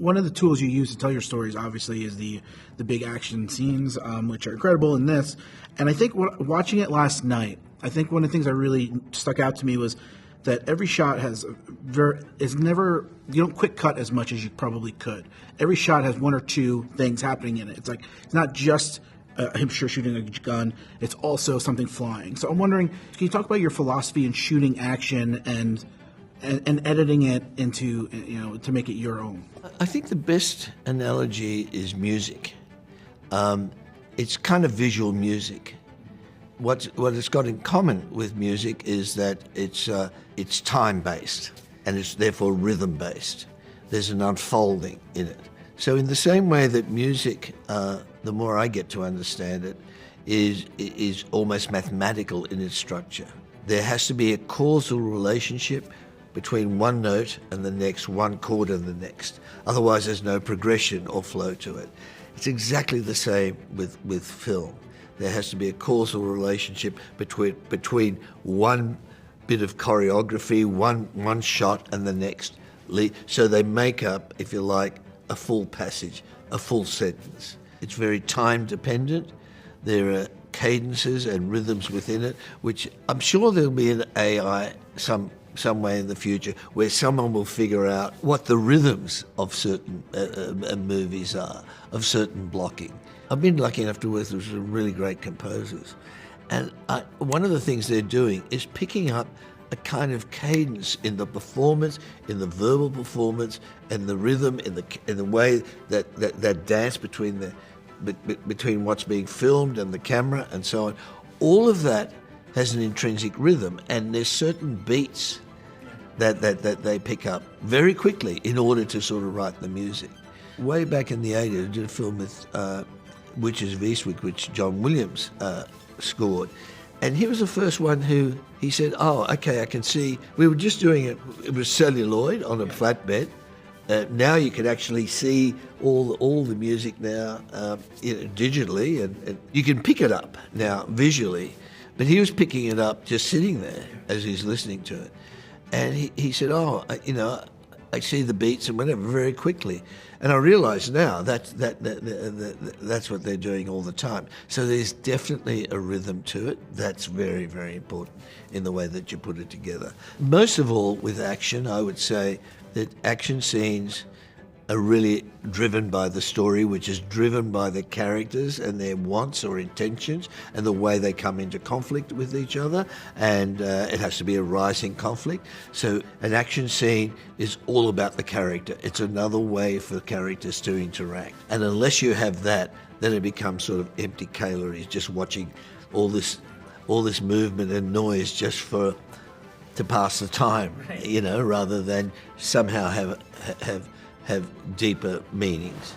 one of the tools you use to tell your stories, obviously, is the big action scenes, which are incredible in this. And I think watching it last night, I think one of the things that really stuck out to me was that every shot is never, you don't quick cut as much as you probably could. Every shot has one or two things happening in it. It's like, it's not just him shooting a gun, it's also something flying. So I'm wondering, can you talk about your philosophy in shooting action and editing it into, to make it your own? I think the best analogy is music. It's kind of visual music. What it's got in common with music is that it's time-based and it's therefore rhythm-based. There's an unfolding in it. So in the same way that music, the more I get to understand it, is almost mathematical in its structure. There has to be a causal relationship between one note and the next, one chord and the next. Otherwise there's no progression or flow to it. It's exactly the same with film. There has to be a causal relationship between one bit of choreography, one shot and the next. So they make up, if you like, a full passage, a full sentence. It's very time dependent. There are cadences and rhythms within it, which I'm sure there'll be an AI some way in the future where someone will figure out what the rhythms of certain movies are, of certain blocking. I've been lucky enough to work with some really great composers. And one of the things they're doing is picking up a kind of cadence in the performance, in the verbal performance, and the rhythm, in the way that dance between what's being filmed and the camera and so on. All of that has an intrinsic rhythm, and there's certain beats that they pick up very quickly in order to sort of write the music. Way back in the 80s, I did a film with Witches of Eastwick, which John Williams scored. And he was the first one who, he said, oh, okay, I can see. We were just doing it was celluloid on a flatbed. Now you can actually see all the music now digitally, and you can pick it up now visually. But he was picking it up just sitting there as he's listening to it. And he said, I see the beats and whatever very quickly. And I realise now that's what they're doing all the time. So there's definitely a rhythm to it. That's very, very important in the way that you put it together. Most of all with action, I would say that action scenes are really driven by the story, which is driven by the characters and their wants or intentions and the way they come into conflict with each other, and it has to be a rising conflict. So an action scene is all about the character. It's another way for characters to interact. And unless you have that, then it becomes sort of empty calories, just watching all this movement and noise just to pass the time, rather than somehow have deeper meanings.